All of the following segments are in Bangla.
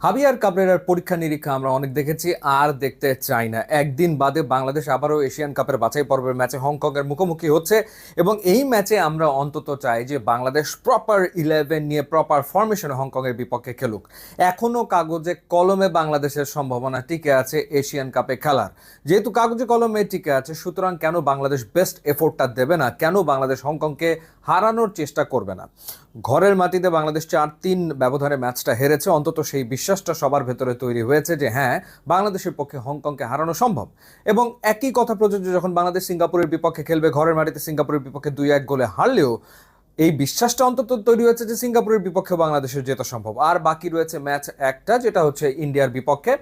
হাবিয়ার কাবরেরার পরীক্ষা নিরীক্ষা আমরা অনেক দেখেছি, আর দেখতে চাই না। একদিন বাদে বাংলাদেশ আবারও এশিয়ান কাপের বাছাই পর্বের ম্যাচে হংকংয়ের মুখোমুখি হচ্ছে, এবং এই ম্যাচে আমরা অন্তত চাই যে বাংলাদেশ প্রপার 11 নিয়ে প্রপার ফরমেশনে হংকংয়ের বিপক্ষে খেলুক। এখনও কাগজে কলমে বাংলাদেশের সম্ভাবনা টিকে আছে এশিয়ান কাপে খেলার। যেহেতু কাগজে কলমে টিকে আছে, সুতরাং কেন বাংলাদেশ বেস্ট এফোর্টটা দেবে না? কেন বাংলাদেশ হংকংকে হারানোর চেষ্টা করবে না? ঘরের মাটিতে বাংলাদেশ 4-3 ব্যবধানে ম্যাচটা হেরেছে, অন্তত সেই বিশ্বাসটা সবার ভেতরে তৈরি হয়েছে যে হ্যাঁ, বাংলাদেশের পক্ষে হংকংকে হারানো সম্ভব। এবং একই কথা প্রযোজ্য যখন বাংলাদেশ সিঙ্গাপুরের বিপক্ষে খেলবে। ঘরের মাটিতে সিঙ্গাপুরের বিপক্ষে 2-1 গোলে হারলেও এই বিশ্বাসটা অন্তত তৈরি হয়েছে যে সিঙ্গাপুরের বিপক্ষে বাংলাদেশের জেতা সম্ভব। আর বাকি রয়েছে ম্যাচ একটা, যেটা হচ্ছে ইন্ডিয়ার বিপক্ষে।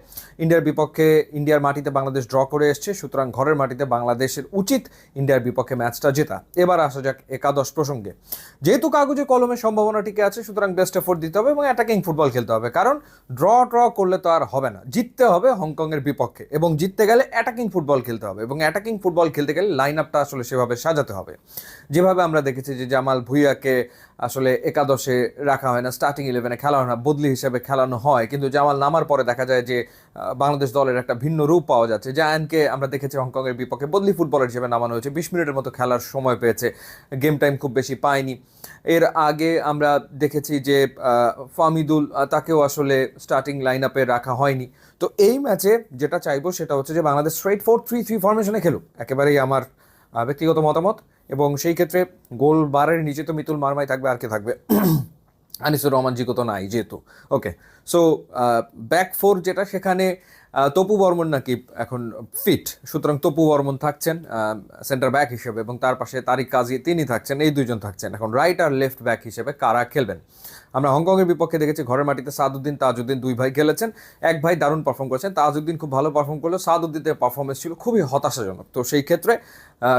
ইন্ডিয়ার মাটিতে বাংলাদেশ ড্র করে এসছে, সুতরাং ঘরের মাটিতে বাংলাদেশের উচিত ইন্ডিয়ার বিপক্ষে ম্যাচটা জেতা। এবার আসা যাক একাদশ প্রসঙ্গে। যেহেতু কাগজে কলমের সম্ভাবনা টিকে আছে, সুতরাং বেস্ট এফোর্ট দিতে হবে এবং অ্যাটাকিং ফুটবল খেলতে হবে। কারণ ড্র করলে তো আর হবে না, জিততে হবে হংকংয়ের বিপক্ষে, এবং জিততে গেলে অ্যাটাকিং ফুটবল খেলতে হবে। এবং অ্যাটাকিং ফুটবল খেলতে গেলে লাইন আপটা আসলে সেভাবে সাজাতে হবে, যেভাবে আমরা দেখেছি যে জামাল ভুঁইয়াকে আসলে একাদশে রাখা হয় না, স্টার্টিং 11-এ খেলা হয় না, বদলি হিসেবে খেলানো হয়। কিন্তু জামাল নামার পরে দেখা যায় যে বাংলাদেশ দলের একটা ভিন্ন রূপ পাওয়া যাচ্ছে। জায়ানকে আমরা দেখেছি হংকংয়ের বিপক্ষে বদলি ফুটবলার হিসেবে নামানো হয়েছে, 20 মিনিটের মতো খেলার সময় পেয়েছে, গেম টাইম খুব বেশি পায়নি। এর আগে আমরা দেখেছি যে ফামিদুল, তাকেও আসলে স্টার্টিং লাইন আপে রাখা হয়নি। তো এই ম্যাচে যেটা চাইবো সেটা হচ্ছে যে বাংলাদেশ স্ট্রেট 4-3-3 ফরমেশনে খেলুক, একেবারেই আমার ব্যক্তিগত মতামত। এবং সেই ক্ষেত্রে গোল বারের নিচে তো মিতুল মারমাই থাকবে, আর কে থাকবে? আনিসুর রহমান জিকো তো নাই যেহেতু। ওকে, সো ব্যাক ফোর যেটা, সেখানে তপু বর্মন নাকি এখন ফিট, সুতরাং তপু বর্মন থাকছেন সেন্টার ব্যাক হিসেবে, এবং তার পাশে তারিক কাজী তিনি থাকছেন, এই দুইজন থাকছেন। এখন রাইট আর লেফট ব্যাক হিসেবে কারা খেলবেন? আমরা হংকংয়ের বিপক্ষে দেখেছি ঘরের মাটিতে সাদউদ্দিন তাজউদ্দিন দুই ভাই খেলেছেন। এক ভাই দারুণ পারফর্ম করেছেন, তাজউদ্দিন খুব ভালো পারফর্ম করলো, সাদউদ্দিনের পারফরমেন্স ছিল খুবই হতাশাজনক। তো সেই ক্ষেত্রে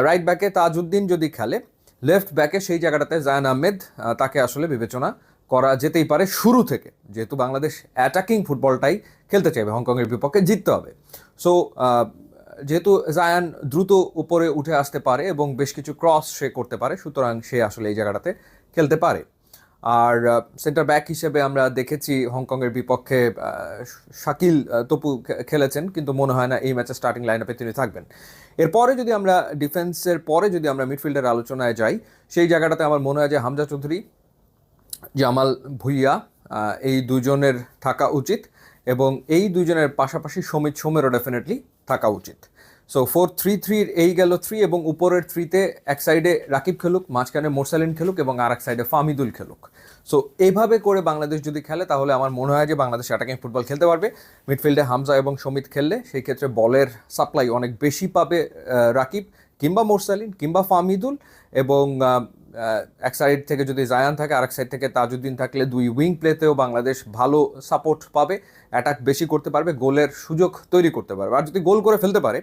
রাইট ব্যাকে তাজউদ্দিন যদি খেলে, লেফট ব্যাকে সেই জায়গাটাতে জায়ান আহমেদ, তাকে আসলে বিবেচনা করা যেতেই পারে শুরু থেকে, যেহেতু বাংলাদেশ অ্যাটাকিং ফুটবলটাই খেলতে চাইবে, হংকংয়ের বিপক্ষে জিততে হবে। সো যেহেতু জায়ান দ্রুত উপরে উঠে আসতে পারে এবং বেশ কিছু ক্রস সে করতে পারে, সুতরাং সে আসলে এই জায়গাটাতে খেলতে পারে। আর সেন্টার ব্যাক হিসেবে আমরা দেখেছি হংকংয়ের বিপক্ষে শাকিল তপু খেলেছেন, কিন্তু মনে হয় না এই ম্যাচে স্টার্টিং লাইন আপে তিনি থাকবেন। এরপরে যদি আমরা ডিফেন্সের পরে যদি আমরা মিডফিল্ডের আলোচনায় যাই, সেই জায়গাটাতে আমার মনে হয় যে হামজা চৌধুরী, জামাল ভুঁইয়া, এই দুজনের থাকা উচিত, এবং এই দুজনের পাশাপাশি সমিত সোমেরও ডেফিনেটলি থাকা উচিত। সো 4-3-3 এই গেল 3, এবং উপরের 3-তে এক সাইডে রাকিব খেলুক, মাঝখানে মোরসালিন খেলুক, এবং আর এক সাইডে ফামিদুল খেলুক। সো এইভাবে করে বাংলাদেশ যদি খেলে, তাহলে আমার মনে হয় যে বাংলাদেশ অ্যাটাকিং ফুটবল খেলতে পারবে। মিডফিল্ডে হামজা এবং সমিত খেললে সেই ক্ষেত্রে বলের সাপ্লাই অনেক বেশি পাবে রাকিব কিংবা মোরসালিন কিংবা ফামিদুল, এবং এক সাইড থেকে যদি জায়ান থাকে, আরেক সাইড থেকে তাজউদ্দিন থাকলে দুই উইং প্লেতেও বাংলাদেশ ভালো সাপোর্ট পাবে, অ্যাটাক বেশি করতে পারবে, গোলের সুযোগ তৈরি করতে পারবে। আর যদি গোল করে ফেলতে পারে,